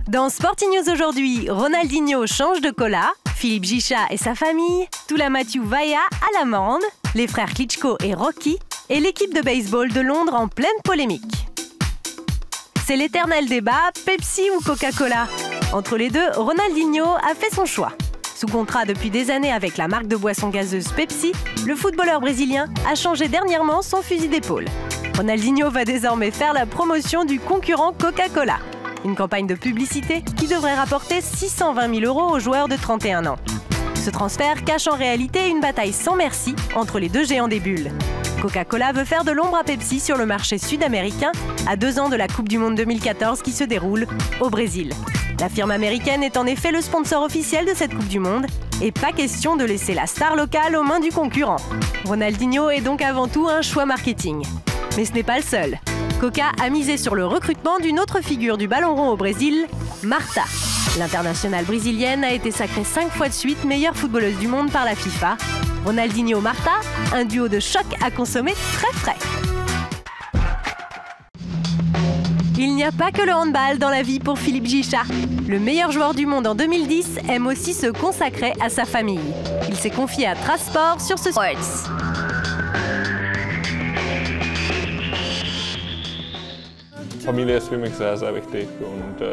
Dans Sporting News aujourd'hui, Ronaldinho change de cola, Philippe Gichat et sa famille, Tula Matthew Vaya à l'amende, les frères Klitschko et Rocky, et l'équipe de baseball de Londres en pleine polémique. C'est l'éternel débat, Pepsi ou Coca-Cola. Entre les deux, Ronaldinho a fait son choix. Sous contrat depuis des années avec la marque de boisson gazeuse Pepsi, le footballeur brésilien a changé dernièrement son fusil d'épaule. Ronaldinho va désormais faire la promotion du concurrent Coca-Cola. Une campagne de publicité qui devrait rapporter 620 000 € aux joueurs de 31 ans. Ce transfert cache en réalité une bataille sans merci entre les deux géants des bulles. Coca-Cola veut faire de l'ombre à Pepsi sur le marché sud-américain à 2 ans de la Coupe du Monde 2014 qui se déroule au Brésil. La firme américaine est en effet le sponsor officiel de cette Coupe du Monde et pas question de laisser la star locale aux mains du concurrent. Ronaldinho est donc avant tout un choix marketing. Mais ce n'est pas le seul. Coca a misé sur le recrutement d'une autre figure du ballon rond au Brésil, Marta. L'internationale brésilienne a été sacrée 5 fois de suite meilleure footballeuse du monde par la FIFA. Ronaldinho-Marta, un duo de choc à consommer très frais. Il n'y a pas que le handball dans la vie pour Philippe Gichat. Le meilleur joueur du monde en 2010 aime aussi se consacrer à sa famille. Il s'est confié à Trasport sur ce Sports.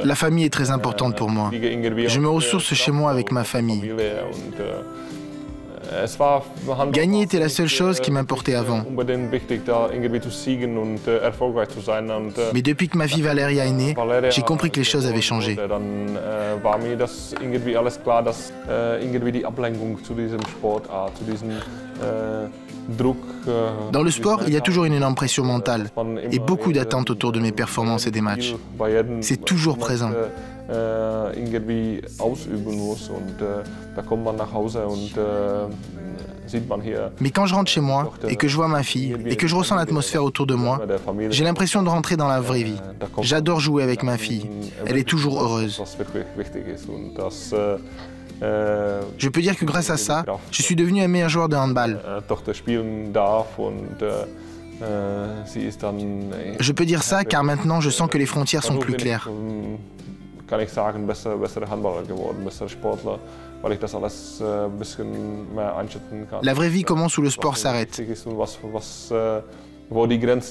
La famille est très importante pour moi. Je me ressource chez moi avec ma famille. Gagner était la seule chose qui m'importait avant. Mais depuis que ma fille Valéria est née, j'ai compris que les choses avaient changé. Dans le sport, il y a toujours une énorme pression mentale et beaucoup d'attentes autour de mes performances et des matchs. C'est toujours présent. Mais quand je rentre chez moi et que je vois ma fille et que je ressens l'atmosphère autour de moi, j'ai l'impression de rentrer dans la vraie vie. J'adore jouer avec ma fille. Elle est toujours heureuse. Je peux dire que grâce à ça, je suis devenu un meilleur joueur de handball. Je peux dire ça car maintenant je sens que les frontières sont plus claires. La vraie vie commence où le sport s'arrête.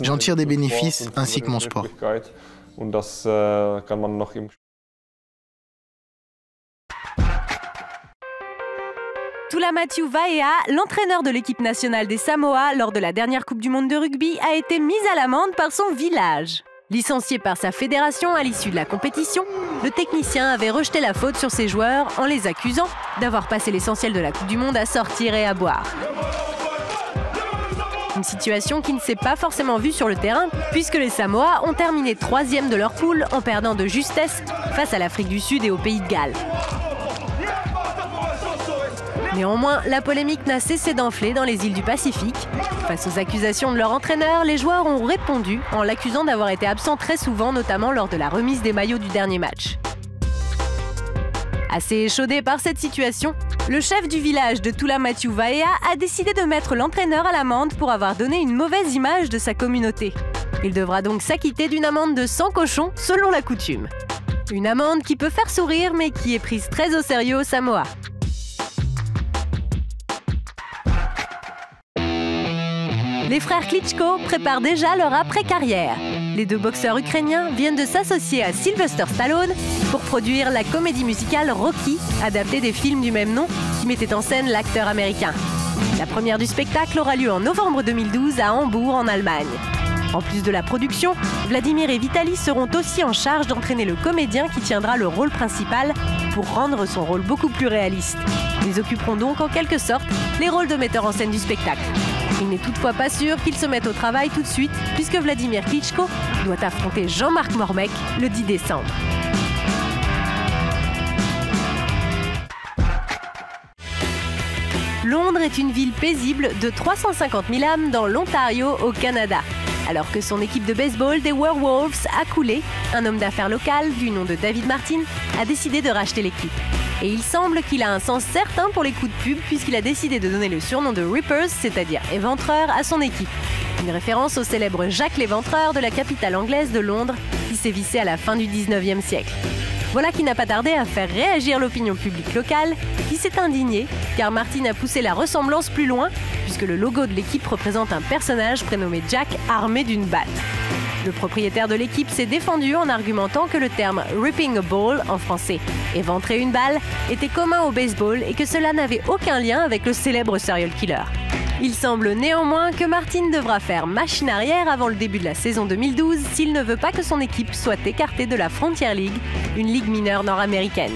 J'en tire des bénéfices ainsi que mon sport. Tula Matthew Vaya, l'entraîneur de l'équipe nationale des Samoa lors de la dernière Coupe du Monde de rugby, a été mis à l'amende par son village. Licencié par sa fédération à l'issue de la compétition, le technicien avait rejeté la faute sur ses joueurs en les accusant d'avoir passé l'essentiel de la Coupe du Monde à sortir et à boire. Une situation qui ne s'est pas forcément vue sur le terrain, puisque les Samoa ont terminé 3e de leur poule en perdant de justesse face à l'Afrique du Sud et au Pays de Galles. Néanmoins, la polémique n'a cessé d'enfler dans les îles du Pacifique. Face aux accusations de leur entraîneur, les joueurs ont répondu en l'accusant d'avoir été absent très souvent, notamment lors de la remise des maillots du dernier match. Assez échaudé par cette situation, le chef du village de Tula Matthew Vaya a décidé de mettre l'entraîneur à l'amende pour avoir donné une mauvaise image de sa communauté. Il devra donc s'acquitter d'une amende de 100 cochons selon la coutume. Une amende qui peut faire sourire mais qui est prise très au sérieux aux Samoa. Les frères Klitschko préparent déjà leur après-carrière. Les deux boxeurs ukrainiens viennent de s'associer à Sylvester Stallone pour produire la comédie musicale Rocky, adaptée des films du même nom qui mettait en scène l'acteur américain. La première du spectacle aura lieu en novembre 2012 à Hambourg, en Allemagne. En plus de la production, Vladimir et Vitali seront aussi en charge d'entraîner le comédien qui tiendra le rôle principal pour rendre son rôle beaucoup plus réaliste. Ils occuperont donc en quelque sorte les rôles de metteurs en scène du spectacle. Il n'est toutefois pas sûr qu'ils se mettent au travail tout de suite, puisque Vladimir Klitschko doit affronter Jean-Marc Mormec le 10 décembre. Londres est une ville paisible de 350 000 âmes dans l'Ontario, au Canada. Alors que son équipe de baseball des Werewolves a coulé, un homme d'affaires local du nom de David Martin a décidé de racheter l'équipe. Et il semble qu'il a un sens certain pour les coups de pub puisqu'il a décidé de donner le surnom de Rippers, c'est-à-dire éventreur, à son équipe. Une référence au célèbre Jacques l'Éventreur de la capitale anglaise de Londres qui sévissait à la fin du 19e siècle. Voilà qui n'a pas tardé à faire réagir l'opinion publique locale, qui s'est indignée, car Martin a poussé la ressemblance plus loin, puisque le logo de l'équipe représente un personnage prénommé Jack armé d'une batte. Le propriétaire de l'équipe s'est défendu en argumentant que le terme « ripping a ball » en français, éventrer une balle, était commun au baseball et que cela n'avait aucun lien avec le célèbre serial killer. Il semble néanmoins que Martin devra faire machine arrière avant le début de la saison 2012 s'il ne veut pas que son équipe soit écartée de la Frontier League, une ligue mineure nord-américaine.